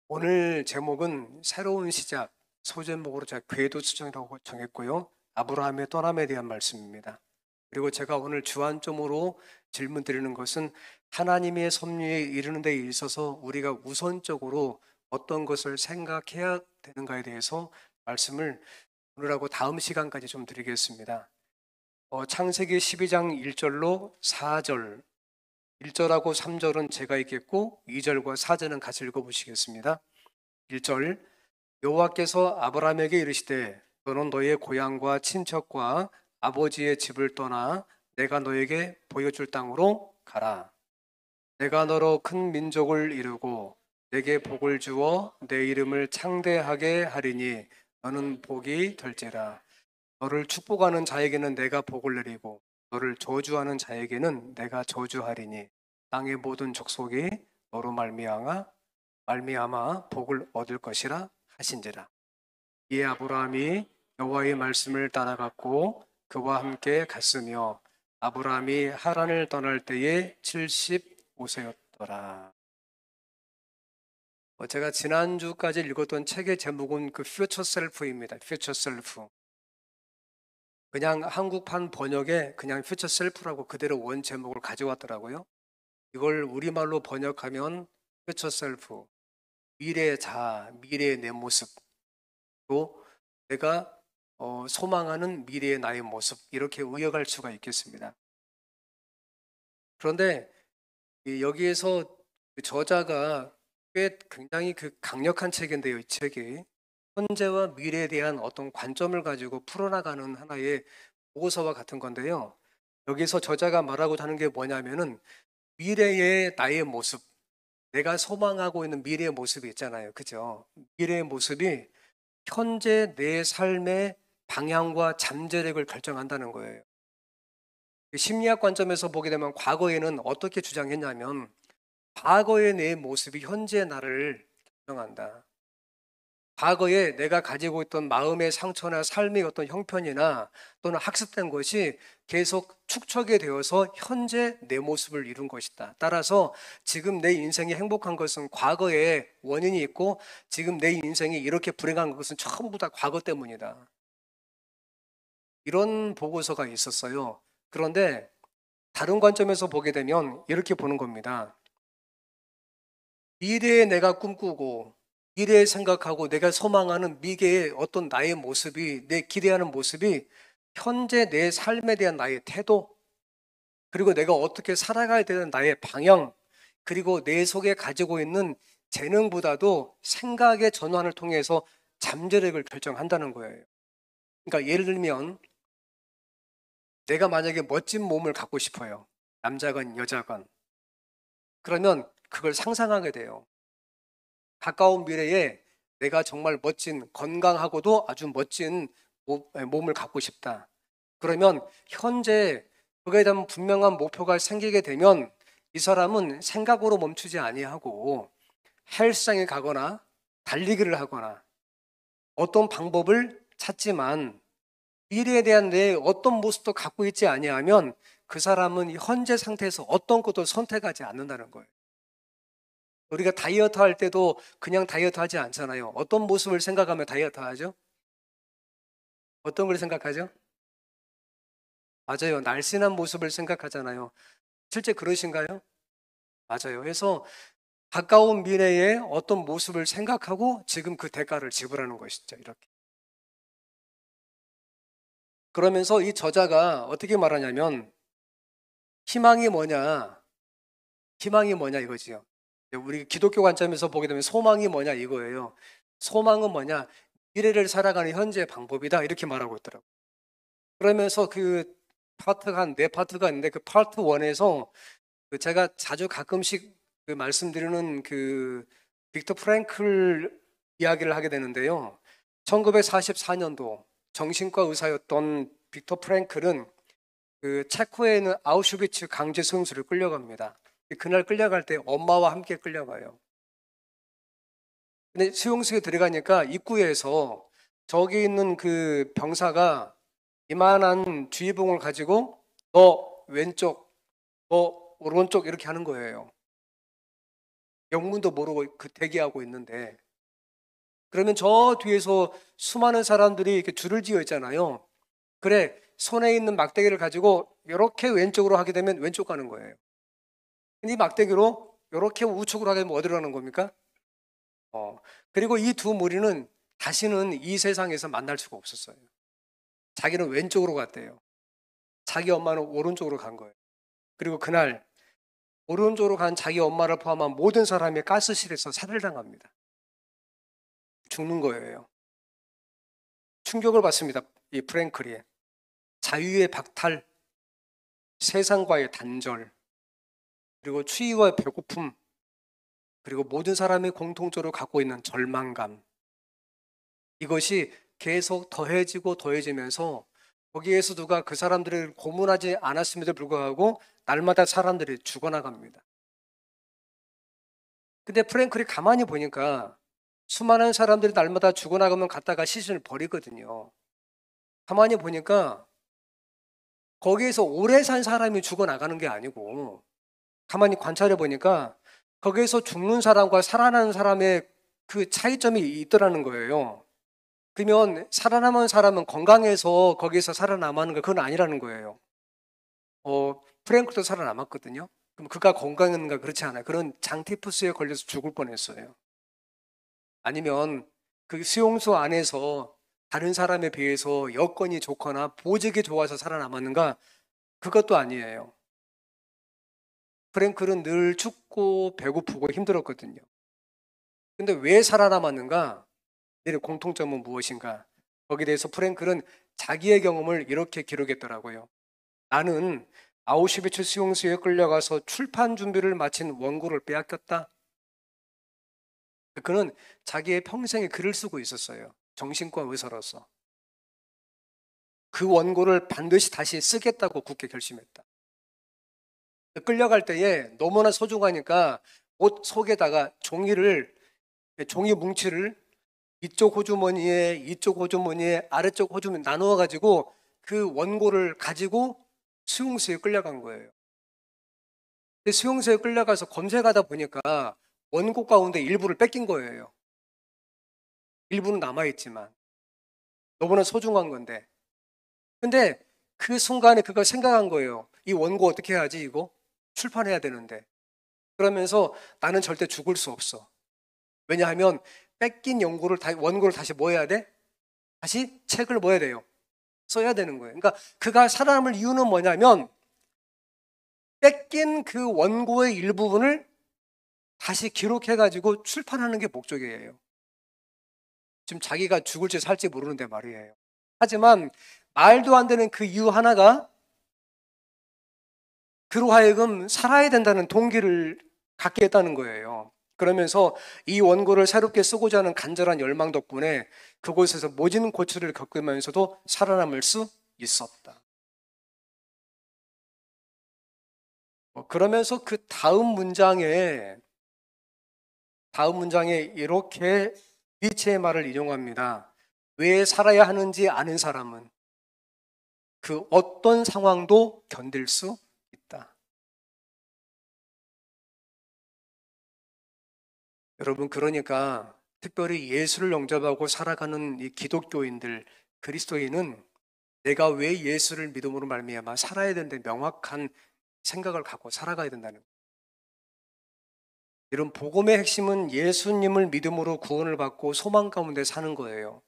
오늘 제목은 새로운 시작, 소제목으로 제가 궤도 수정이라고 정했고요. 아브라함의 떠남에 대한 말씀입니다. 그리고 제가 오늘 주안점으로 질문 드리는 것은 하나님의 섭리에 이르는 데 있어서 우리가 우선적으로 어떤 것을 생각해야 되는가에 대해서 말씀을 오늘하고 다음 시간까지 좀 드리겠습니다. 창세기 12장 1절로 4절, 1절하고 3절은 제가 읽겠고 2절과 4절은 같이 읽어보시겠습니다. 1절 여호와께서 아브라함에게 이르시되 너는 너의 고향과 친척과 아버지의 집을 떠나 내가 너에게 보여줄 땅으로 가라. 내가 너로 큰 민족을 이루고 내게 복을 주어 내 이름을 창대하게 하리니 너는 복이 될지라. 너를 축복하는 자에게는 내가 복을 내리고 너를 저주하는 자에게는 내가 저주하리니 땅의 모든 족속이 너로 말미암아 복을 얻을 것이라 하신지라. 이에 아브라함이 여호와의 말씀을 따라갔고 그와 함께 갔으며 아브라함이 하란을 떠날 때에 75세였더라. 제가 지난주까지 읽었던 책의 제목은 그 퓨처 셀프입니다. 퓨처 셀프. 그냥 한국판 번역에 그냥 퓨처 셀프라고 그대로 원 제목을 가져왔더라고요. 이걸 우리말로 번역하면 퓨처 셀프, 미래의 자아, 미래의 내 모습, 또 내가 소망하는 미래의 나의 모습, 이렇게 의역할 수가 있겠습니다. 그런데 여기에서 그 저자가 꽤 굉장히 강력한 책인데요, 이 책이. 현재와 미래에 대한 어떤 관점을 가지고 풀어나가는 하나의 보고서와 같은 건데요. 여기서 저자가 말하고 하는 게 뭐냐면은 미래의 나의 모습, 내가 소망하고 있는 미래의 모습이 있잖아요. 그죠? 미래의 모습이 현재 내 삶의 방향과 잠재력을 결정한다는 거예요. 심리학 관점에서 보게 되면 과거에는 어떻게 주장했냐면 과거의 내 모습이 현재의 나를 결정한다. 과거에 내가 가지고 있던 마음의 상처나 삶의 어떤 형편이나 또는 학습된 것이 계속 축적이 되어서 현재 내 모습을 이룬 것이다. 따라서 지금 내 인생이 행복한 것은 과거에 원인이 있고 지금 내 인생이 이렇게 불행한 것은 전부 다 과거 때문이다. 이런 보고서가 있었어요. 그런데 다른 관점에서 보게 되면 이렇게 보는 겁니다. 미래에 내가 꿈꾸고 미래에 생각하고 내가 소망하는 미래의 어떤 나의 모습이, 내 기대하는 모습이 현재 내 삶에 대한 나의 태도, 그리고 내가 어떻게 살아가야 되는 나의 방향, 그리고 내 속에 가지고 있는 재능보다도 생각의 전환을 통해서 잠재력을 결정한다는 거예요. 그러니까 예를 들면 내가 만약에 멋진 몸을 갖고 싶어요. 남자건 여자건. 그러면 그걸 상상하게 돼요. 가까운 미래에 내가 정말 멋진, 건강하고도 아주 멋진 몸을 갖고 싶다. 그러면 현재 그거에 대한 분명한 목표가 생기게 되면 이 사람은 생각으로 멈추지 아니하고 헬스장에 가거나 달리기를 하거나 어떤 방법을 찾지만 미래에 대한 내 어떤 모습도 갖고 있지 아니하면 그 사람은 현재 상태에서 어떤 것도 선택하지 않는다는 거예요. 우리가 다이어트 할 때도 그냥 다이어트 하지 않잖아요. 어떤 모습을 생각하며 다이어트 하죠? 어떤 걸 생각하죠? 맞아요. 날씬한 모습을 생각하잖아요. 실제 그러신가요? 맞아요. 그래서 가까운 미래에 어떤 모습을 생각하고 지금 그 대가를 지불하는 것이죠. 이렇게. 그러면서 이 저자가 어떻게 말하냐면 희망이 뭐냐? 희망이 뭐냐 이거지요. 우리 기독교 관점에서 보게 되면 소망이 뭐냐 이거예요. 소망은 뭐냐? 미래를 살아가는 현재의 방법이다. 이렇게 말하고 있더라고요. 그러면서 그 파트가 한 네 파트가 있는데 그 파트 1에서 제가 자주 가끔씩 말씀드리는 빅터 프랭클 이야기를 하게 되는데요. 1944년도 정신과 의사였던 빅터 프랭클은 그 체코에 있는 아우슈비츠 강제 수용소를 끌려갑니다. 그날 끌려갈 때 엄마와 함께 끌려가요. 근데 수용소에 들어가니까 입구에서 저기 있는 그 병사가 이만한 주의봉을 가지고 너 왼쪽, 너 오른쪽 이렇게 하는 거예요. 영문도 모르고 그 대기하고 있는데, 그러면 저 뒤에서 수많은 사람들이 이렇게 줄을 지어 있잖아요. 그래, 손에 있는 막대기를 가지고 이렇게 왼쪽으로 하게 되면 왼쪽 가는 거예요. 근데 이 막대기로 이렇게 우측으로 하게 되면 어디로 가는 겁니까? 그리고 이 두 무리는 다시는 이 세상에서 만날 수가 없었어요. 자기는 왼쪽으로 갔대요. 자기 엄마는 오른쪽으로 간 거예요. 그리고 그날 오른쪽으로 간 자기 엄마를 포함한 모든 사람이 가스실에서 살해를 당합니다. 죽는 거예요. 충격을 받습니다. 이 프랭클이. 자유의 박탈, 세상과의 단절, 그리고 추위와 배고픔, 그리고 모든 사람이 공통적으로 갖고 있는 절망감. 이것이 계속 더해지고 더해지면서 거기에서 누가 그 사람들을 고문하지 않았음에도 불구하고 날마다 사람들이 죽어나갑니다. 근데 프랭클이 가만히 보니까 수많은 사람들이 날마다 죽어나가면 갔다가 시신을 버리거든요. 가만히 보니까 거기에서 오래 산 사람이 죽어나가는 게 아니고 가만히 관찰해 보니까 거기에서 죽는 사람과 살아나는 사람의 그 차이점이 있더라는 거예요. 그러면 살아남은 사람은 건강해서 거기서 살아남는 거 그건 아니라는 거예요. 프랭클도 살아남았거든요. 그럼 그가 건강했는가? 그렇지 않아요. 그런 장티푸스에 걸려서 죽을 뻔했어요. 아니면 그 수용소 안에서 다른 사람에 비해서 여건이 좋거나 보직이 좋아서 살아남았는가? 그것도 아니에요. 프랭클은 늘 춥고 배고프고 힘들었거든요. 근데 왜 살아남았는가? 내 공통점은 무엇인가? 거기에 대해서 프랭클은 자기의 경험을 이렇게 기록했더라고요. 나는 아우슈비츠 수용소에 끌려가서 출판 준비를 마친 원고를 빼앗겼다. 그는 자기의 평생에 글을 쓰고 있었어요. 정신과 의사로서. 그 원고를 반드시 다시 쓰겠다고 굳게 결심했다. 끌려갈 때에 너무나 소중하니까 옷 속에다가 종이 뭉치를 이쪽 호주머니에 이쪽 호주머니에 아래쪽 호주머니 나누어 가지고 그 원고를 가지고 수용소에 끌려간 거예요. 근데 수용소에 끌려가서 검색하다 보니까 원고 가운데 일부를 뺏긴 거예요. 일부는 남아있지만 너무나 소중한 건데. 근데 그 순간에 그걸 생각한 거예요. 이 원고 어떻게 해야지 이거? 출판해야 되는데. 그러면서 나는 절대 죽을 수 없어. 왜냐하면 뺏긴 원고를 다시 뭐 해야 돼? 다시 책을 뭐 해야 돼요? 써야 되는 거예요. 그러니까 그가 살아남을 이유는 뭐냐면 뺏긴 그 원고의 일부분을 다시 기록해가지고 출판하는 게 목적이에요. 지금 자기가 죽을지 살지 모르는데 말이에요. 하지만 말도 안 되는 그 이유 하나가 그로 하여금 살아야 된다는 동기를 갖게 했다는 거예요. 그러면서 이 원고를 새롭게 쓰고자 하는 간절한 열망 덕분에 그곳에서 모진 고초를 겪으면서도 살아남을 수 있었다. 그러면서 그 다음 문장에 이렇게 니체의 말을 인용합니다. 왜 살아야 하는지 아는 사람은 그 어떤 상황도 견딜 수 있다. 여러분, 그러니까 특별히 예수를 영접하고 살아가는 이 기독교인들, 그리스도인은 내가 왜 예수를 믿음으로 말미암아 살아야 되는데 명확한 생각을 갖고 살아가야 된다는 거예요. 이런 복음의 핵심은 예수님을 믿음으로 구원을 받고 소망 가운데 사는 거예요.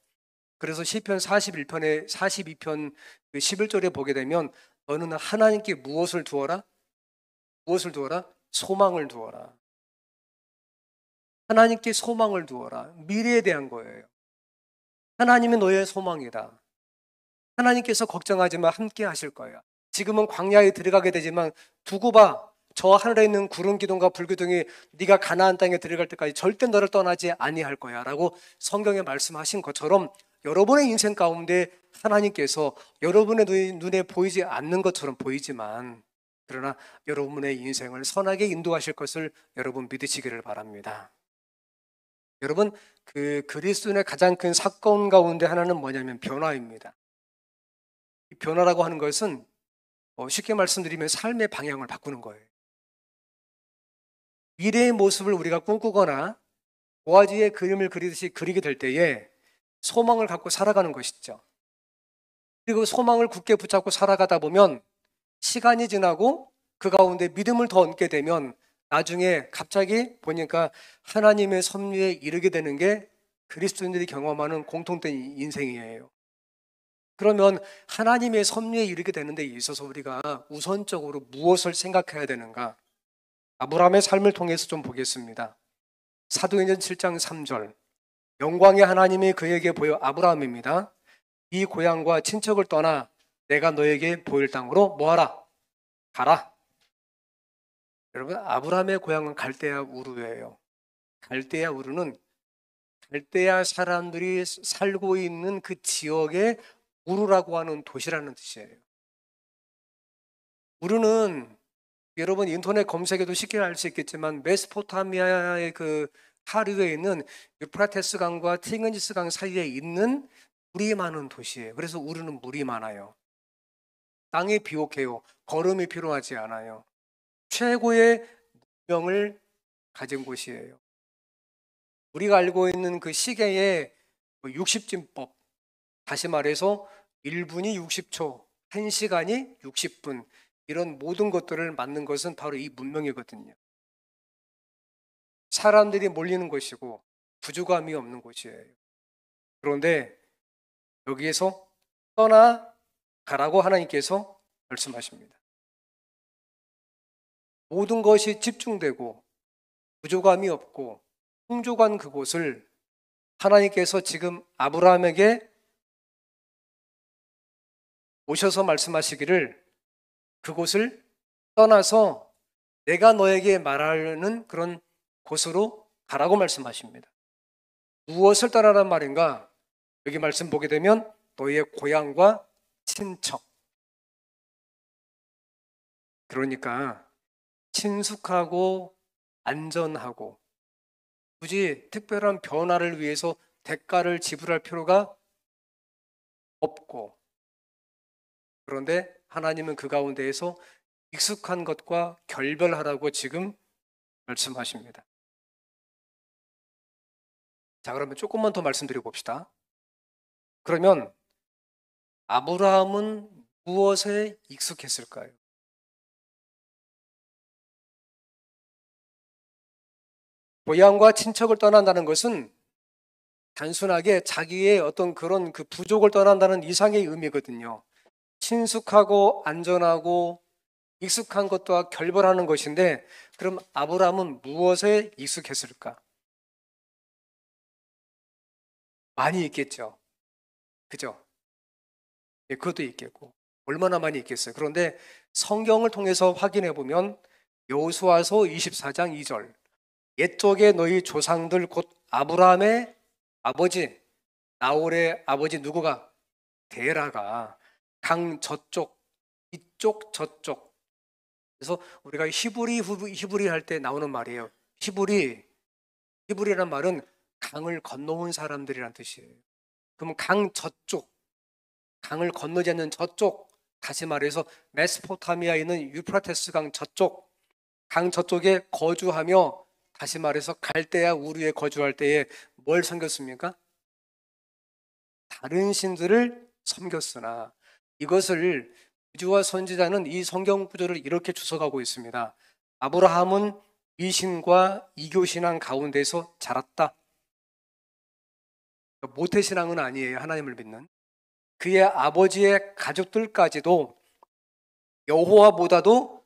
그래서 시편 41편에 42편 11절에 보게 되면 너는 하나님께 무엇을 두어라? 무엇을 두어라? 소망을 두어라. 하나님께 소망을 두어라. 미래에 대한 거예요. 하나님이 너의 소망이다. 하나님께서 걱정하지 마. 함께 하실 거야. 지금은 광야에 들어가게 되지만 두고 봐. 저 하늘에 있는 구름 기둥과 불 기둥이 네가 가나안 땅에 들어갈 때까지 절대 너를 떠나지 아니할 거야 라고 성경에 말씀하신 것처럼 여러분의 인생 가운데 하나님께서 여러분의 눈에 보이지 않는 것처럼 보이지만 그러나 여러분의 인생을 선하게 인도하실 것을 여러분 믿으시기를 바랍니다. 여러분, 그 그리스도인의 가장 큰 사건 가운데 하나는 뭐냐면 변화입니다. 이 변화라고 하는 것은 쉽게 말씀드리면 삶의 방향을 바꾸는 거예요. 미래의 모습을 우리가 꿈꾸거나 도화지의 그림을 그리듯이 그리게 될 때에 소망을 갖고 살아가는 것이죠. 그리고 소망을 굳게 붙잡고 살아가다 보면 시간이 지나고 그 가운데 믿음을 더 얻게 되면 나중에 갑자기 보니까 하나님의 섭리에 이르게 되는 게 그리스도인들이 경험하는 공통된 인생이에요. 그러면 하나님의 섭리에 이르게 되는 데 있어서 우리가 우선적으로 무엇을 생각해야 되는가? 아브라함의 삶을 통해서 좀 보겠습니다. 사도행전 7장 3절. 영광의 하나님이 그에게 보여 아브라함입니다. 이 고향과 친척을 떠나 내가 너에게 보일 땅으로 뭐하라? 가라. 여러분, 아브라함의 고향은 갈대아 우르예요. 갈대아 우르는 갈대아 사람들이 살고 있는 그 지역의 우르라고 하는 도시라는 뜻이에요. 우르는 여러분 인터넷 검색에도 쉽게 알 수 있겠지만 메소포타미아의 그 하류에 있는 유프라테스 강과 티그리스 강 사이에 있는 물이 많은 도시예요. 그래서 우르는 물이 많아요. 땅이 비옥해요. 걸음이 필요하지 않아요. 최고의 문명을 가진 곳이에요. 우리가 알고 있는 그 시계의 60진법, 다시 말해서 1분이 60초, 1시간이 60분, 이런 모든 것들을 만든 것은 바로 이 문명이거든요. 사람들이 몰리는 곳이고 부족함이 없는 곳이에요. 그런데 여기에서 떠나가라고 하나님께서 말씀하십니다. 모든 것이 집중되고 부족함이 없고 풍족한 그곳을 하나님께서 지금 아브라함에게 오셔서 말씀하시기를 그곳을 떠나서 내가 너에게 말하는 그런 곳으로 가라고 말씀하십니다. 무엇을 떠나란 말인가? 여기 말씀 보게 되면 너의 고향과 친척. 그러니까 친숙하고 안전하고 굳이 특별한 변화를 위해서 대가를 지불할 필요가 없고, 그런데 하나님은 그 가운데에서 익숙한 것과 결별하라고 지금 말씀하십니다. 자, 그러면 조금만 더 말씀드려 봅시다. 그러면 아브라함은 무엇에 익숙했을까요? 고향과 친척을 떠난다는 것은 단순하게 자기의 어떤 그런 그 부족을 떠난다는 이상의 의미거든요. 친숙하고 안전하고 익숙한 것과 결별하는 것인데, 그럼 아브라함은 무엇에 익숙했을까? 많이 있겠죠. 그죠? 예, 그것도 있겠고. 얼마나 많이 있겠어요. 그런데 성경을 통해서 확인해 보면 여호수아서 24장 2절. 옛적에 너희 조상들 곧 아브라함의 아버지 나홀의 아버지 누구가? 데라가 강 저쪽 이쪽 저쪽. 그래서 우리가 히브리 할 때 나오는 말이에요. 히브리란 말은 강을 건너온 사람들이란 뜻이에요. 그럼 강 저쪽, 강을 건너지 않는 저쪽, 다시 말해서 메소포타미아에 있는 유프라테스 강 저쪽, 강 저쪽에 거주하며, 다시 말해서 갈대아 우르에 거주할 때에 뭘 섬겼습니까? 다른 신들을 섬겼으나, 이것을 구주와 선지자는 이 성경 구조를 이렇게 주석하고 있습니다. 아브라함은 미신과 이교신앙 가운데서 자랐다. 모태신앙은 아니에요. 하나님을 믿는. 그의 아버지의 가족들까지도 여호와보다도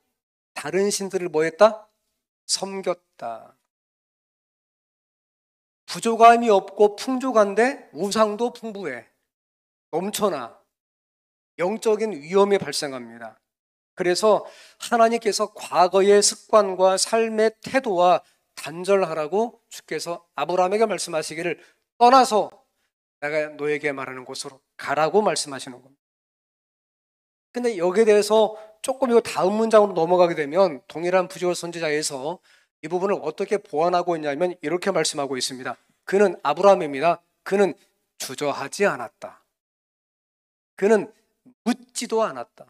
다른 신들을 뭐했다? 섬겼다. 부족함이 없고 풍족한데 우상도 풍부해. 넘쳐나. 영적인 위험이 발생합니다. 그래서 하나님께서 과거의 습관과 삶의 태도와 단절하라고 주께서 아브라함에게 말씀하시기를 떠나서 내가 너에게 말하는 곳으로 가라고 말씀하시는 겁니다. 근데 여기에 대해서 조금 이 다음 문장으로 넘어가게 되면 동일한 부지와 선지자에서 이 부분을 어떻게 보완하고 있냐면 이렇게 말씀하고 있습니다. 그는 아브라함입니다. 그는 주저하지 않았다. 그는 묻지도 않았다.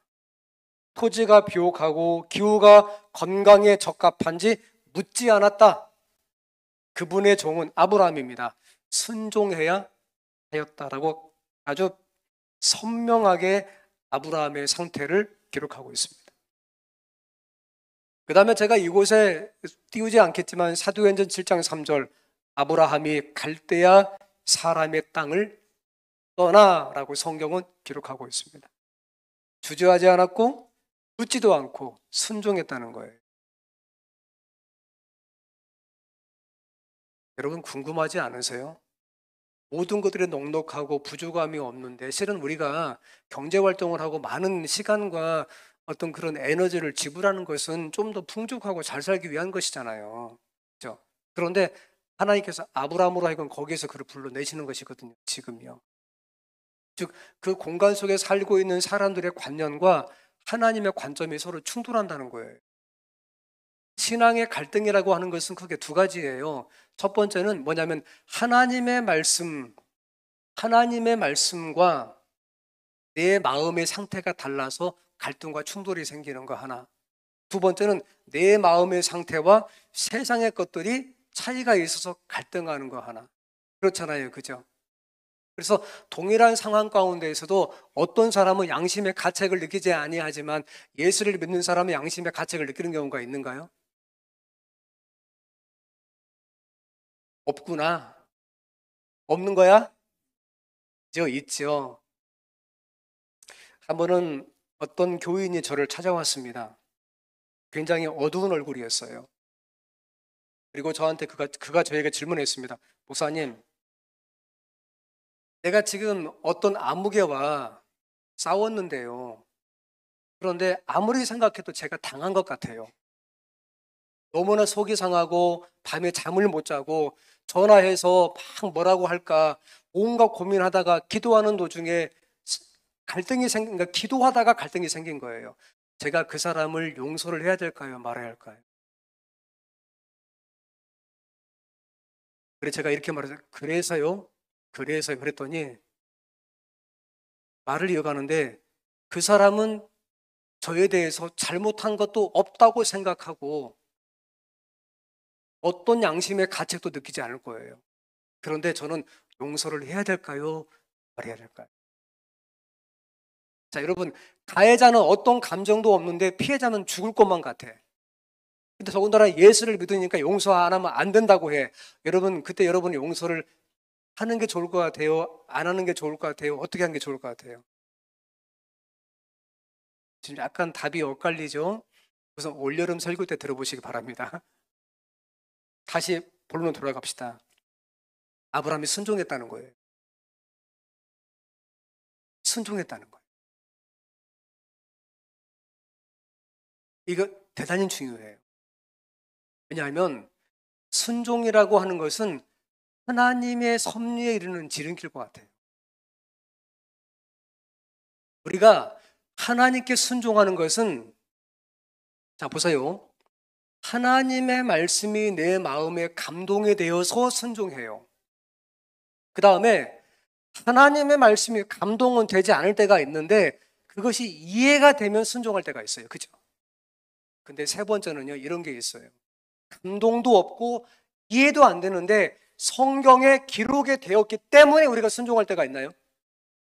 토지가 비옥하고 기후가 건강에 적합한지 묻지 않았다. 그분의 종은 아브라함입니다. 순종해야 하였다라고 아주 선명하게 아브라함의 상태를 기록하고 있습니다. 그 다음에 제가 이곳에 띄우지 않겠지만 사도행전 7장 3절 아브라함이 갈대아 사람의 땅을 떠나라고 성경은 기록하고 있습니다. 주저하지 않았고 묻지도 않고 순종했다는 거예요. 여러분 궁금하지 않으세요? 모든 것들이 넉넉하고 부족함이 없는데 실은 우리가 경제활동을 하고 많은 시간과 어떤 그런 에너지를 지불하는 것은 좀 더 풍족하고 잘 살기 위한 것이잖아요. 그렇죠? 그런데 하나님께서 아브라함으로 하여금 거기에서 그를 불러내시는 것이거든요. 지금요. 즉 그 공간 속에 살고 있는 사람들의 관념과 하나님의 관점이 서로 충돌한다는 거예요. 신앙의 갈등이라고 하는 것은 크게 두 가지예요. 첫 번째는 뭐냐면 하나님의 말씀과 내 마음의 상태가 달라서 갈등과 충돌이 생기는 거 하나. 두 번째는 내 마음의 상태와 세상의 것들이 차이가 있어서 갈등하는 거 하나. 그렇잖아요. 그죠? 그래서 동일한 상황 가운데에서도 어떤 사람은 양심의 가책을 느끼지 아니하지만 예수를 믿는 사람은 양심의 가책을 느끼는 경우가 있는가요? 없구나. 없는 거야? 있죠. 한 번은 어떤 교인이 저를 찾아왔습니다. 굉장히 어두운 얼굴이었어요. 그리고 저한테 그가 저에게 질문했습니다. 목사님, 내가 지금 어떤 아무개와 싸웠는데요. 그런데 아무리 생각해도 제가 당한 것 같아요. 너무나 속이 상하고 밤에 잠을 못 자고 전화해서 막 뭐라고 할까 온갖 고민하다가 기도하는 도중에 그러니까 기도하다가 갈등이 생긴 거예요. 제가 그 사람을 용서를 해야 될까요? 말아야 할까요? 그래서 제가 이렇게 말했어요. 그래서요? 그랬더니 말을 이어가는데 그 사람은 저에 대해서 잘못한 것도 없다고 생각하고 어떤 양심의 가책도 느끼지 않을 거예요. 그런데 저는 용서를 해야 될까요? 말해야 될까요? 자, 여러분, 가해자는 어떤 감정도 없는데 피해자는 죽을 것만 같아. 근데 더군다나 예수를 믿으니까 용서 안 하면 안 된다고 해. 여러분, 그때 여러분이 용서를 하는 게 좋을 것 같아요? 안 하는 게 좋을 것 같아요? 어떻게 하는 게 좋을 것 같아요? 지금 약간 답이 엇갈리죠? 우선 올여름 설교 때 들어보시기 바랍니다. 다시 본론으로 돌아갑시다. 아브라함이 순종했다는 거예요. 순종했다는 거예요. 이거 대단히 중요해요. 왜냐하면 순종이라고 하는 것은 하나님의 섭리에 이르는 지름길 것 같아요. 우리가 하나님께 순종하는 것은 자 보세요. 하나님의 말씀이 내 마음에 감동이 되어서 순종해요. 그 다음에 하나님의 말씀이 감동은 되지 않을 때가 있는데 그것이 이해가 되면 순종할 때가 있어요. 그죠? 근데 세 번째는요, 이런 게 있어요. 감동도 없고 이해도 안 되는데 성경에 기록이 되었기 때문에 우리가 순종할 때가 있나요?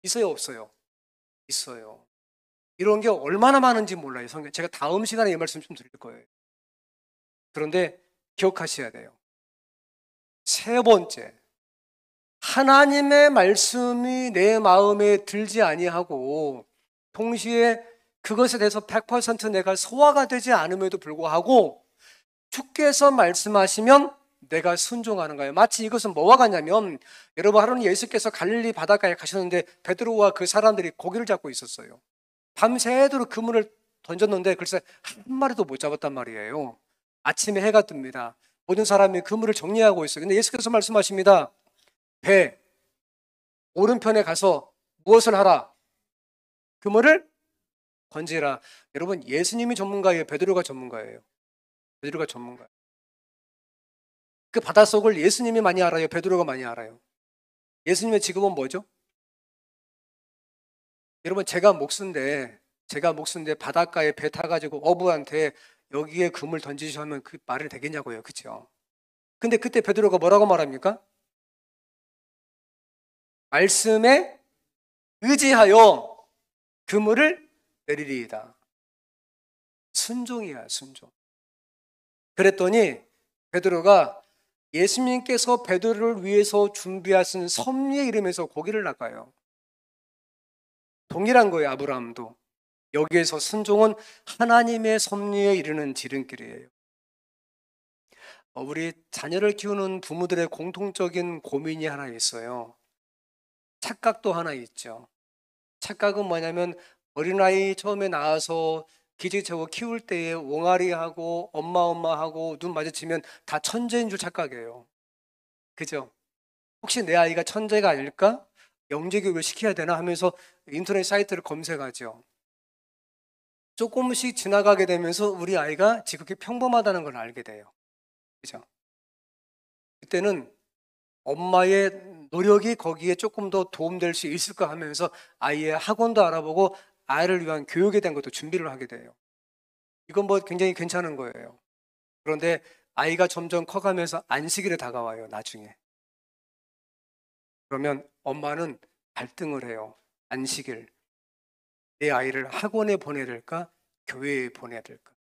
있어요, 없어요? 있어요. 이런 게 얼마나 많은지 몰라요. 성경. 제가 다음 시간에 이 말씀 좀 드릴 거예요. 그런데 기억하셔야 돼요. 세 번째, 하나님의 말씀이 내 마음에 들지 아니하고 동시에 그것에 대해서 100% 내가 소화가 되지 않음에도 불구하고 주께서 말씀하시면 내가 순종하는 거예요. 마치 이것은 뭐와 같냐면 여러분 하루는 예수께서 갈릴리 바닷가에 가셨는데 베드로와 그 사람들이 고기를 잡고 있었어요. 밤새도록 그물을 던졌는데 글쎄 한 마리도 못 잡았단 말이에요. 아침에 해가 뜹니다. 모든 사람이 그물을 정리하고 있어요. 근데 예수께서 말씀하십니다. 배 오른편에 가서 무엇을 하라? 그물을 던지라. 여러분 예수님이 전문가예요? 베드로가 전문가예요? 베드로가 전문가예요. 그 바닷속을 예수님이 많이 알아요? 베드로가 많이 알아요? 예수님의 직업은 뭐죠? 여러분 제가 목수인데 바닷가에 배 타가지고 어부한테 여기에 금을 던지시면 그 말이 되겠냐고요. 그렇죠? 근데 그때 베드로가 뭐라고 말합니까? 말씀에 의지하여 그물을 내리리이다. 순종이야, 순종. 그랬더니 베드로가 예수님께서 베드로를 위해서 준비하신 섭리의 이름에서 고기를 낚아요. 동일한 거예요, 아브라함도. 여기에서 순종은 하나님의 섭리에 이르는 지름길이에요. 우리 자녀를 키우는 부모들의 공통적인 고민이 하나 있어요. 착각도 하나 있죠. 착각은 뭐냐면 어린아이 처음에 낳아서 기저귀 채워 키울 때에 옹알이하고 엄마하고 눈 마주치면 다 천재인 줄 착각이에요. 그죠? 혹시 내 아이가 천재가 아닐까? 영재교육을 시켜야 되나 하면서 인터넷 사이트를 검색하죠. 조금씩 지나가게 되면서 우리 아이가 지극히 평범하다는 걸 알게 돼요. 그죠? 그때는 엄마의 노력이 거기에 조금 더 도움될 수 있을까 하면서 아이의 학원도 알아보고 아이를 위한 교육에 대한 것도 준비를 하게 돼요. 이건 뭐 굉장히 괜찮은 거예요. 그런데 아이가 점점 커가면서 안식일에 다가와요, 나중에. 그러면 엄마는 갈등을 해요. 안식일. 내 아이를 학원에 보내야 될까? 교회에 보내야 될까?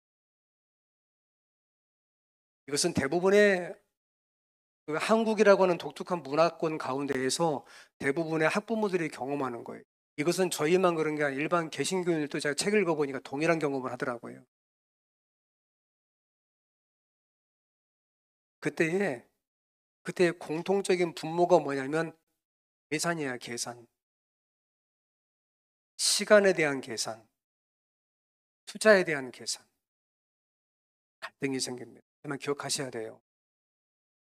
이것은 대부분의 그 한국이라고 하는 독특한 문화권 가운데에서 대부분의 학부모들이 경험하는 거예요. 이것은 저희만 그런 게 아니라 일반 개신교인들도 제가 책을 읽어보니까 동일한 경험을 하더라고요. 그때의 공통적인 분모가 뭐냐면 계산이야, 계산. 시간에 대한 계산, 투자에 대한 계산. 갈등이 생깁니다. 하지만 기억하셔야 돼요.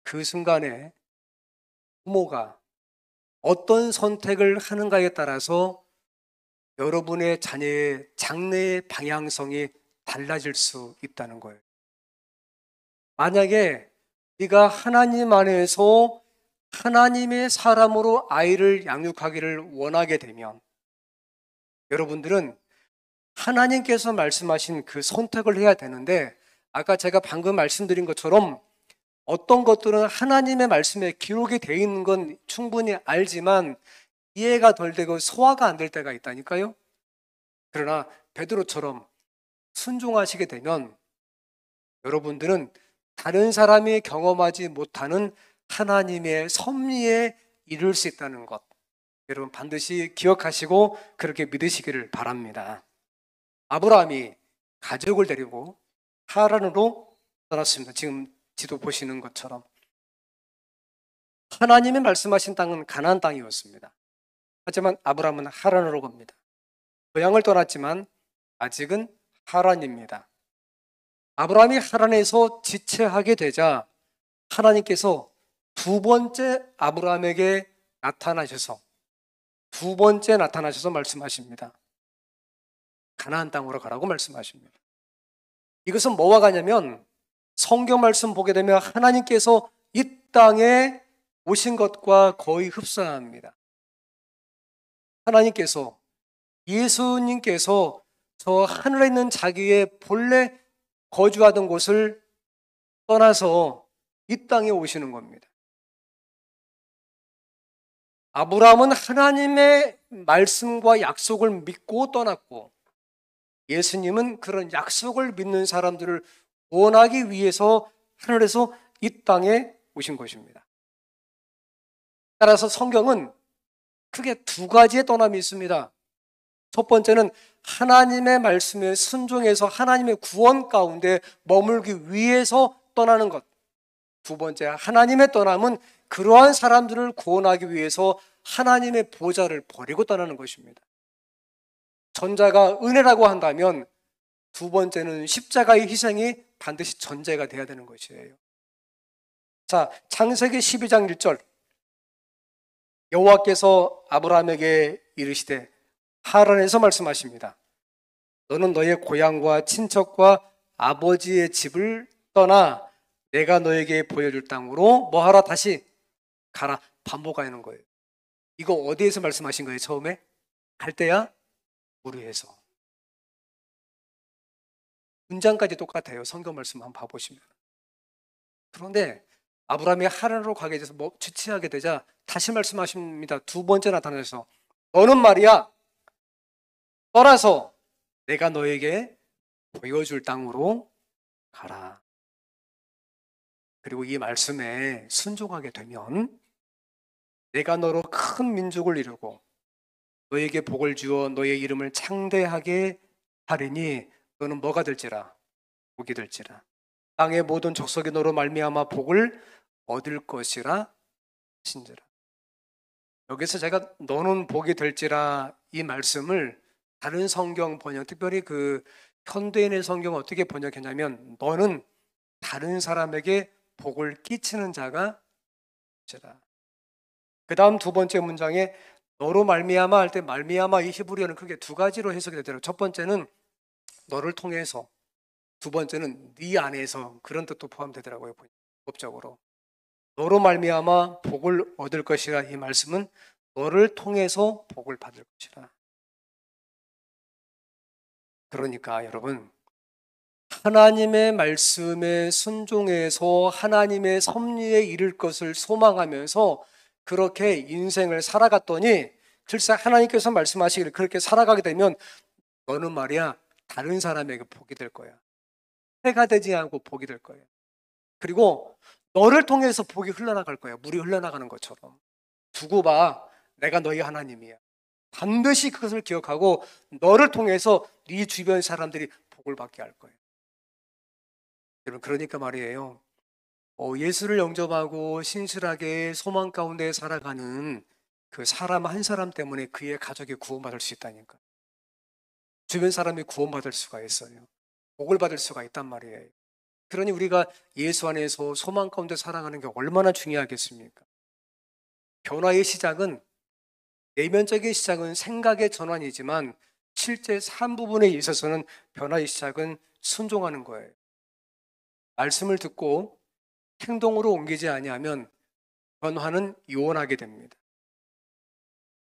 그 순간에 부모가 어떤 선택을 하는가에 따라서 여러분의 자녀의 장래의 방향성이 달라질 수 있다는 거예요. 만약에 네가 하나님 안에서 하나님의 사람으로 아이를 양육하기를 원하게 되면 여러분들은 하나님께서 말씀하신 그 선택을 해야 되는데 아까 제가 방금 말씀드린 것처럼 어떤 것들은 하나님의 말씀에 기록이 되어 있는 건 충분히 알지만 이해가 덜 되고 소화가 안 될 때가 있다니까요. 그러나 베드로처럼 순종하시게 되면 여러분들은 다른 사람이 경험하지 못하는 하나님의 섭리에 이룰 수 있다는 것, 여러분 반드시 기억하시고 그렇게 믿으시기를 바랍니다. 아브라함이 가족을 데리고 하란으로 떠났습니다. 지금 지도 보시는 것처럼 하나님이 말씀하신 땅은 가나안 땅이었습니다. 하지만 아브라함은 하란으로 갑니다. 고향을 떠났지만 아직은 하란입니다. 아브라함이 하란에서 지체하게 되자 하나님께서 두 번째 아브라함에게 두 번째 나타나셔서 말씀하십니다. 가나안 땅으로 가라고 말씀하십니다. 이것은 뭐와 같냐면 성경 말씀 보게 되면 하나님께서 이 땅에 오신 것과 거의 흡사합니다. 하나님께서 예수님께서 저 하늘에 있는 자기의 본래 거주하던 곳을 떠나서 이 땅에 오시는 겁니다. 아브라함은 하나님의 말씀과 약속을 믿고 떠났고 예수님은 그런 약속을 믿는 사람들을 구원하기 위해서 하늘에서 이 땅에 오신 것입니다. 따라서 성경은 크게 두 가지의 떠남이 있습니다. 첫 번째는 하나님의 말씀에 순종해서 하나님의 구원 가운데 머물기 위해서 떠나는 것. 두 번째, 하나님의 떠남은 그러한 사람들을 구원하기 위해서 하나님의 보좌를 버리고 떠나는 것입니다. 전자가 은혜라고 한다면 두 번째는 십자가의 희생이 반드시 전제가 돼야 되는 것이에요. 자, 창세기 12장 1절. 여호와께서 아브라함에게 이르시되 하란에서 말씀하십니다. 너는 너의 고향과 친척과 아버지의 집을 떠나 내가 너에게 보여줄 땅으로 뭐 하라? 다시 가라. 반복하는 거예요. 이거 어디에서 말씀하신 거예요? 처음에? 갈대야? 우르에서. 문장까지 똑같아요. 성경 말씀 한번 봐보시면. 그런데 아브라함이 하란으로 가게 돼서 지체하게 되자 다시 말씀하십니다. 두 번째 나타나서 너는 말이야 떠나서 내가 너에게 보여줄 땅으로 가라. 그리고 이 말씀에 순종하게 되면 내가 너로 큰 민족을 이루고 너에게 복을 주어 너의 이름을 창대하게 하리니 너는 뭐가 될지라 복이 될지라 땅의 모든 족속이 너로 말미암아 복을 얻을 것이라 신지라. 여기서 제가 너는 복이 될지라 이 말씀을 다른 성경 번역, 특별히 그 현대인의 성경 어떻게 번역했냐면 너는 다른 사람에게 복을 끼치는 자가 되라. 그 다음 두 번째 문장에 너로 말미암아 할 때 말미암아 이 히브리어는 크게 두 가지로 해석이 되더라고요. 첫 번째는 너를 통해서, 두 번째는 네 안에서, 그런 뜻도 포함되더라고요. 법적으로 너로 말미암아 복을 얻을 것이라 이 말씀은 너를 통해서 복을 받을 것이라. 그러니까 여러분 하나님의 말씀에 순종해서 하나님의 섭리에 이를 것을 소망하면서 그렇게 인생을 살아갔더니 실제 하나님께서 말씀하시기를 그렇게 살아가게 되면 너는 말이야 다른 사람에게 복이 될 거야. 해가 되지 않고 복이 될 거야. 그리고 너를 통해서 복이 흘러나갈 거야. 물이 흘러나가는 것처럼. 두고 봐. 내가 너희 하나님이야. 반드시 그것을 기억하고 너를 통해서 네 주변 사람들이 복을 받게 할 거예요. 여러분 그러니까 말이에요. 예수를 영접하고 신실하게 소망 가운데 살아가는 그 사람 한 사람 때문에 그의 가족이 구원받을 수 있다니까. 주변 사람이 구원받을 수가 있어요. 복을 받을 수가 있단 말이에요. 그러니 우리가 예수 안에서 소망 가운데 살아가는 게 얼마나 중요하겠습니까? 변화의 시작은, 내면적인 시작은 생각의 전환이지만 실제 삶 부분에 있어서는 변화의 시작은 순종하는 거예요. 말씀을 듣고 행동으로 옮기지 아니하면 변화는 요원하게 됩니다.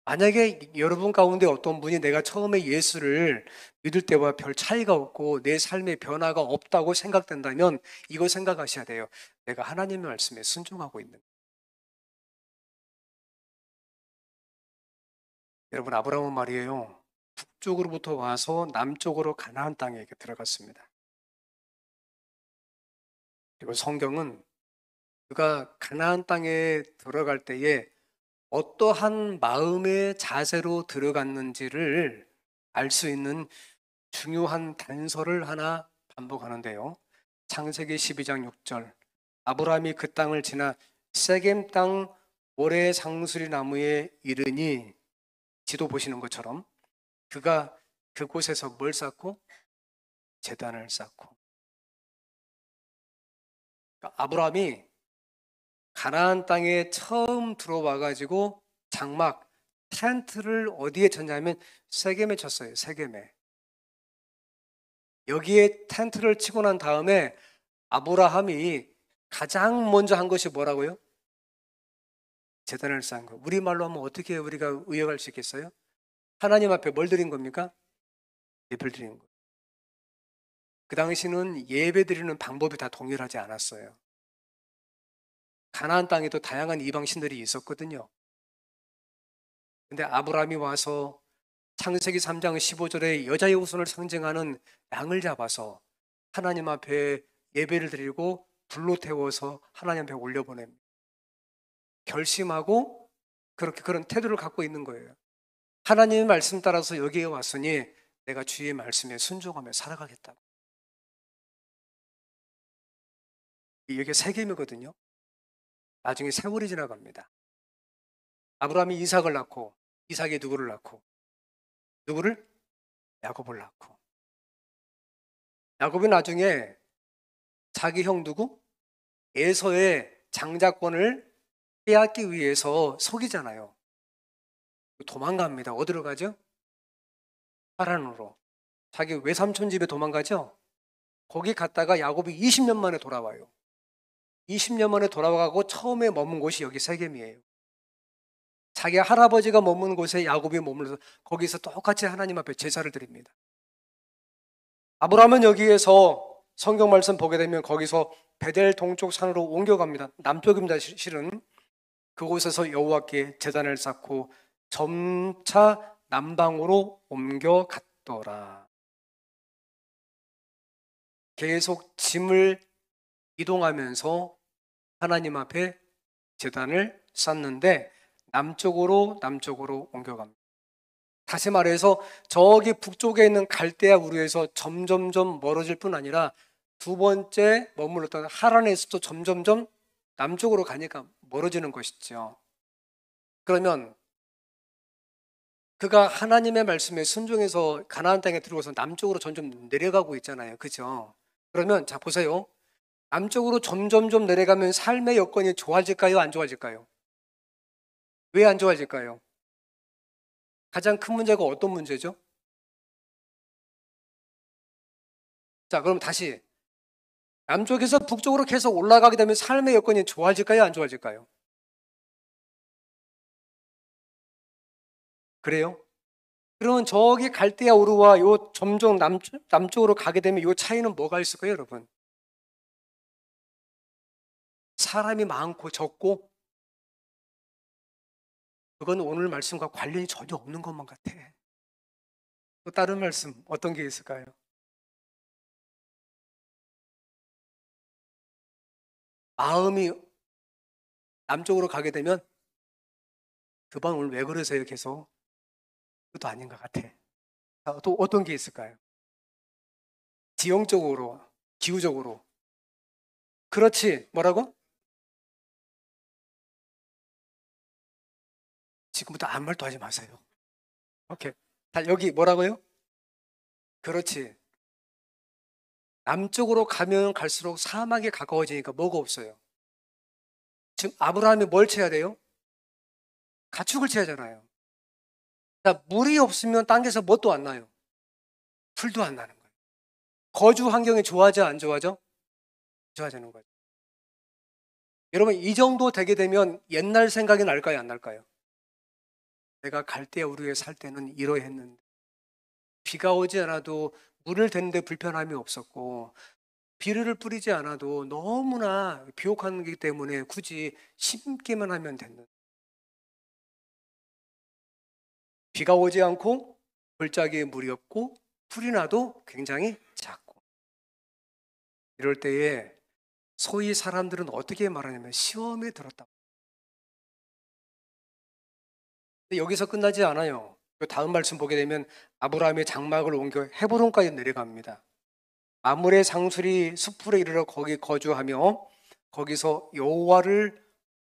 만약에 여러분 가운데 어떤 분이 내가 처음에 예수를 믿을 때와 별 차이가 없고 내 삶에 변화가 없다고 생각된다면 이거 생각하셔야 돼요. 내가 하나님의 말씀에 순종하고 있는. 여러분 아브라함은 말이에요. 북쪽으로부터 와서 남쪽으로 가나안 땅에 들어갔습니다. 그리고 성경은 그가 가나안 땅에 들어갈 때에 어떠한 마음의 자세로 들어갔는지를 알 수 있는 중요한 단서를 하나 반복하는데요. 창세기 12장 6절 아브라함이 그 땅을 지나 세겜 땅 모래 상수리 나무에 이르니 지도 보시는 것처럼 그가 그곳에서 뭘 쌓고? 제단을 쌓고. 그러니까 아브라함이 가나안 땅에 처음 들어와 가지고 장막 텐트를 어디에 쳤냐면 세겜에 쳤어요. 세겜에. 여기에 텐트를 치고 난 다음에 아브라함이 가장 먼저 한 것이 뭐라고요? 제단을 쌓은 거. 우리말로 하면 어떻게 우리가 의역할 수 있겠어요? 하나님 앞에 뭘 드린 겁니까? 예배를 드리는 거. 그 당시는 예배 드리는 방법이 다 동일하지 않았어요. 가나안 땅에도 다양한 이방신들이 있었거든요. 근데 아브라함이 와서 창세기 3장 15절에 여자의 후손을 상징하는 양을 잡아서 하나님 앞에 예배를 드리고 불로 태워서 하나님 앞에 올려보냅니다. 결심하고 그렇게 그런 태도를 갖고 있는 거예요. 하나님의 말씀 따라서 여기에 왔으니 내가 주의 말씀에 순종하며 살아가겠다고. 이게 세겜이거든요. 나중에 세월이 지나갑니다. 아브라함이 이삭을 낳고 이삭이 누구를 낳고 누구를? 야곱을 낳고 야곱이 나중에 자기 형 누구? 에서의 장자권을 빼앗기 위해서 속이잖아요. 도망갑니다. 어디로 가죠? 하란으로. 자기 외삼촌 집에 도망가죠? 거기 갔다가 야곱이 20년 만에 돌아와요. 20년 만에 돌아와가고 처음에 머문 곳이 여기 세겜이에요. 자기 할아버지가 머문 곳에 야곱이 머물러서 거기서 똑같이 하나님 앞에 제사를 드립니다. 아브라함은 여기에서 성경 말씀 보게 되면 거기서 베델 동쪽 산으로 옮겨갑니다. 남쪽입니다. 실은 그곳에서 여호와께 제단을 쌓고 점차 남방으로 옮겨갔더라. 계속 짐을 이동하면서 하나님 앞에 제단을 쌓는데 남쪽으로 옮겨갑니다. 다시 말해서 저기 북쪽에 있는 갈대아 우르에서 점점점 멀어질 뿐 아니라 두 번째 머물렀던 하란에서도 점점점 남쪽으로 가니까 멀어지는 것이죠. 그러면 그가 하나님의 말씀에 순종해서 가나안 땅에 들어와서 남쪽으로 점점 내려가고 있잖아요. 그죠? 그러면 자 보세요. 남쪽으로 점점점 내려가면 삶의 여건이 좋아질까요? 안 좋아질까요? 왜 안 좋아질까요? 가장 큰 문제가 어떤 문제죠? 자, 그럼 다시 남쪽에서 북쪽으로 계속 올라가게 되면 삶의 여건이 좋아질까요? 안 좋아질까요? 그래요? 그러면 저기 갈대아 우르와 요 점점 남쪽으로 가게 되면 요 차이는 뭐가 있을까요, 여러분? 사람이 많고 적고 그건 오늘 말씀과 관련이 전혀 없는 것만 같아. 또 다른 말씀 어떤 게 있을까요? 마음이 남쪽으로 가게 되면 그반 오늘 왜 그러세요, 계속? 그것도 아닌 것 같아. 자, 또 어떤 게 있을까요? 지형적으로, 기후적으로. 그렇지. 뭐라고? 지금부터 아무 말도 하지 마세요. 오케이. 다 여기 뭐라고요? 그렇지. 남쪽으로 가면 갈수록 사막에 가까워지니까 뭐가 없어요. 지금 아브라함이 뭘 채야 돼요? 가축을 채야잖아요. 자, 물이 없으면 땅에서 뭣도 안 나요. 풀도 안 나는 거예요. 거주 환경이 좋아져, 안 좋아져? 좋아지는 거죠. 여러분, 이 정도 되게 되면 옛날 생각이 날까요, 안 날까요? 내가 갈대아 우르에 살 때는 이러했는데 비가 오지 않아도 물을 대는데 불편함이 없었고 비료를 뿌리지 않아도 너무나 비옥한 거기 때문에 굳이 심기만 하면 됐는. 비가 오지 않고 골짜기에 물이 없고 풀이 나도 굉장히 작고 이럴 때에 소위 사람들은 어떻게 말하냐면 시험에 들었다. 근데 여기서 끝나지 않아요. 그 다음 말씀 보게 되면 아브라함의 장막을 옮겨 헤브론까지 내려갑니다. 마물의 상술이 숲으로 이르러 거기 거주하며 거기서 여호와를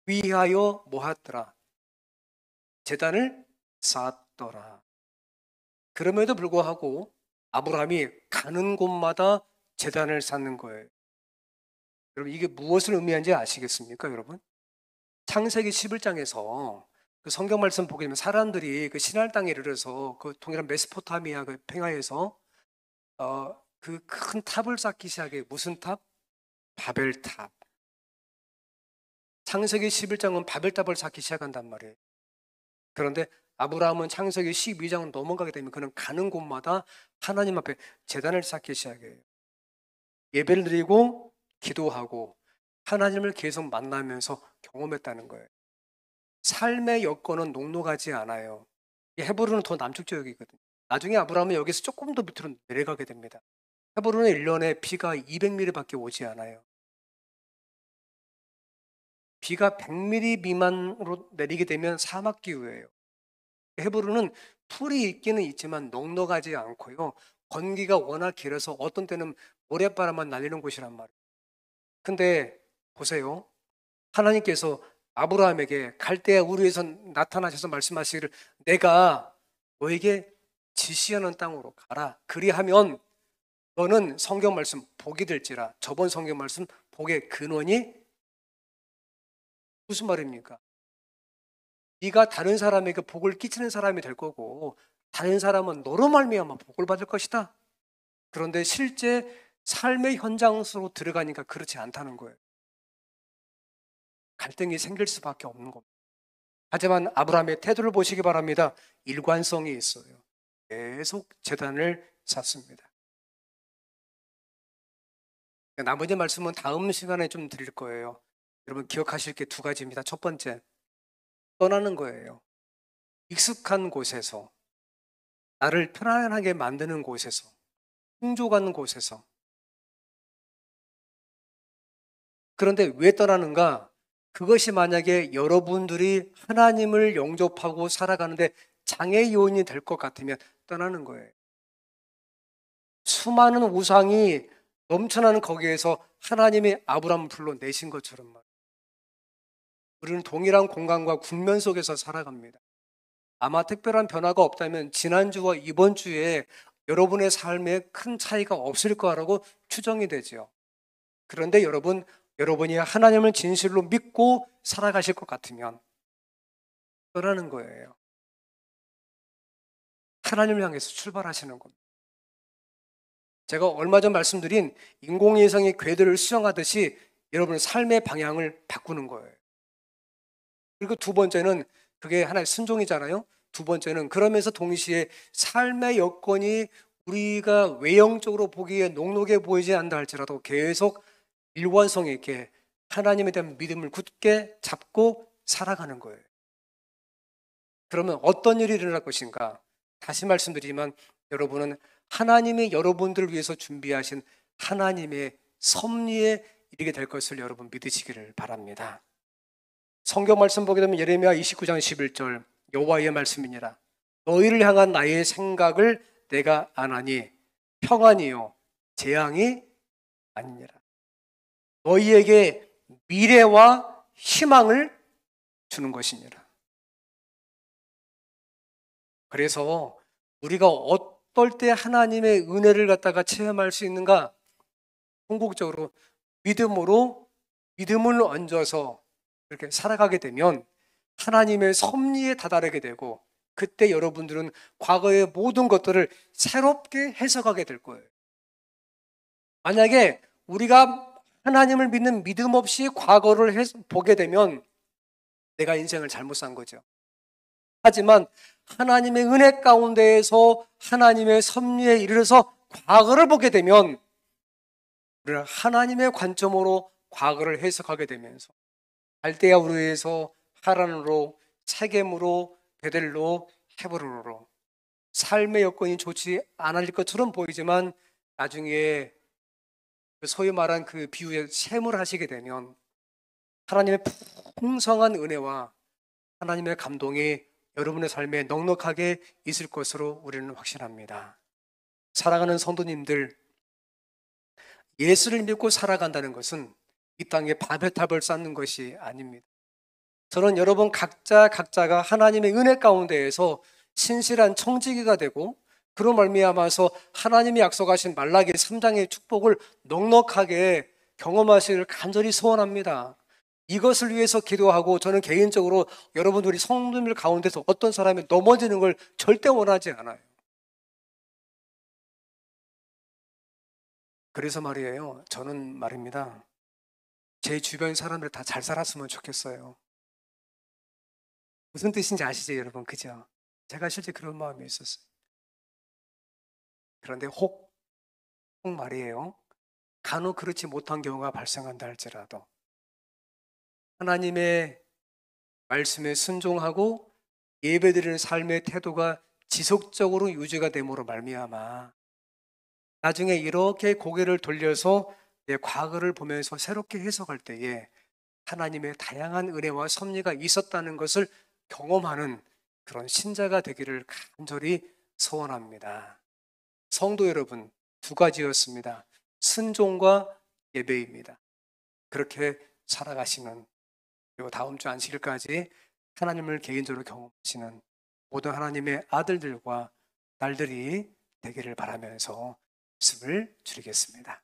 위하여 모았더라. 제단을 쌓았더라. 그럼에도 불구하고 아브라함이 가는 곳마다 제단을 쌓는 거예요. 여러분 이게 무엇을 의미하는지 아시겠습니까, 여러분? 창세기 11장에서 그 성경 말씀 보게 되면 사람들이 그 신할 땅에 이르러서 그 동일한 메소포타미아 그 평야에서 그 큰 탑을 쌓기 시작해. 무슨 탑? 바벨탑. 창세기 11장은 바벨탑을 쌓기 시작한단 말이에요. 그런데 아브라함은 창세기 12장을 넘어가게 되면 그는 가는 곳마다 하나님 앞에 제단을 쌓기 시작해요. 예배를 드리고 기도하고 하나님을 계속 만나면서 경험했다는 거예요. 삶의 여건은 녹록하지 않아요. 헤브론은 더 남쪽 지역이거든요. 나중에 아브라함은 여기서 조금 더 밑으로 내려가게 됩니다. 헤브론은 1년에 비가 200mm밖에 오지 않아요. 비가 100mm 미만으로 내리게 되면 사막 기후예요. 헤브론은 풀이 있기는 있지만 넉넉하지 않고요. 건기가 워낙 길어서 어떤 때는 모래바람만 날리는 곳이란 말이에요. 근데 보세요. 하나님께서 아브라함에게 갈대아 우르에서 나타나셔서 말씀하시기를 내가 너에게 지시하는 땅으로 가라. 그리하면 너는 성경 말씀 복이 될지라. 저번 성경 말씀 복의 근원이 무슨 말입니까? 네가 다른 사람에게 복을 끼치는 사람이 될 거고 다른 사람은 너로 말미암아 복을 받을 것이다. 그런데 실제 삶의 현장 속으로 들어가니까 그렇지 않다는 거예요. 갈등이 생길 수밖에 없는 겁니다. 하지만 아브라함의 태도를 보시기 바랍니다. 일관성이 있어요. 계속 제단을 쌓습니다. 나머지 말씀은 다음 시간에 좀 드릴 거예요. 여러분 기억하실 게 두 가지입니다. 첫 번째, 떠나는 거예요. 익숙한 곳에서, 나를 편안하게 만드는 곳에서, 풍족한 곳에서. 그런데 왜 떠나는가? 그것이 만약에 여러분들이 하나님을 영접하고 살아가는데 장애 요인이 될 것 같으면 떠나는 거예요. 수많은 우상이 넘쳐나는 거기에서 하나님이 아브라함을 불러내신 것처럼 말이에요. 우리는 동일한 공간과 국면 속에서 살아갑니다. 아마 특별한 변화가 없다면 지난주와 이번 주에 여러분의 삶에 큰 차이가 없을 거라고 추정이 되죠. 그런데 여러분이 하나님을 진실로 믿고 살아가실 것 같으면 떠나는 거예요. 하나님을 향해서 출발하시는 겁니다. 제가 얼마 전 말씀드린 인공위성이 궤도를 수정하듯이 여러분의 삶의 방향을 바꾸는 거예요. 그리고 두 번째는 그게 하나의 순종이잖아요. 두 번째는 그러면서 동시에 삶의 여건이 우리가 외형적으로 보기에 녹록해 보이지 않는다 할지라도 계속 일관성 있게 하나님에 대한 믿음을 굳게 잡고 살아가는 거예요. 그러면 어떤 일이 일어날 것인가? 다시 말씀드리지만 여러분은 하나님이 여러분들을 위해서 준비하신 하나님의 섭리에 이르게 될 것을 여러분 믿으시기를 바랍니다. 성경 말씀 보게 되면 예레미야 29장 11절 여호와의 말씀이니라. 너희를 향한 나의 생각을 내가 아나니 평안이요 재앙이 아니니라. 너희에게 미래와 희망을 주는 것이니라. 그래서 우리가 어떨 때 하나님의 은혜를 갖다가 체험할 수 있는가? 궁극적으로 믿음을 얹어서 이렇게 살아가게 되면 하나님의 섭리에 다다르게 되고 그때 여러분들은 과거의 모든 것들을 새롭게 해석하게 될 거예요. 만약에 우리가 하나님을 믿는 믿음 없이 과거를 보게 되면 내가 인생을 잘못 산 거죠. 하지만 하나님의 은혜 가운데에서 하나님의 섭리에 이르러서 과거를 보게 되면 우리는 하나님의 관점으로 과거를 해석하게 되면서 갈대아 우르에서 하란으로 세겜으로 베델로 헤브론으로 삶의 여건이 좋지 않을 것처럼 보이지만 나중에 소위 말한 그 비유에 셈을 하시게 되면 하나님의 풍성한 은혜와 하나님의 감동이 여러분의 삶에 넉넉하게 있을 것으로 우리는 확신합니다. 사랑하는 성도님들, 예수를 믿고 살아간다는 것은 이 땅에 바벨탑을 쌓는 것이 아닙니다. 저는 여러분 각자가 하나님의 은혜 가운데에서 신실한 청지기가 되고 그로 말미암아서 하나님이 약속하신 말라기 3장의 축복을 넉넉하게 경험하시기를 간절히 소원합니다. 이것을 위해서 기도하고 저는 개인적으로 여러분들이 성도님들 가운데서 어떤 사람이 넘어지는 걸 절대 원하지 않아요. 그래서 말이에요. 저는 말입니다. 제 주변 사람들 다 잘 살았으면 좋겠어요. 무슨 뜻인지 아시죠, 여러분? 그죠? 제가 실제 그런 마음이 있었어요. 그런데 혹 말이에요. 간혹 그렇지 못한 경우가 발생한다 할지라도 하나님의 말씀에 순종하고 예배드리는 삶의 태도가 지속적으로 유지가 됨으로 말미암아 나중에 이렇게 고개를 돌려서 내 과거를 보면서 새롭게 해석할 때에 하나님의 다양한 은혜와 섭리가 있었다는 것을 경험하는 그런 신자가 되기를 간절히 소원합니다. 성도 여러분, 두 가지였습니다. 순종과 예배입니다. 그렇게 살아가시는 그리고 다음 주 안식일까지 하나님을 개인적으로 경험하시는 모든 하나님의 아들들과 딸들이 되기를 바라면서 말씀을 드리겠습니다.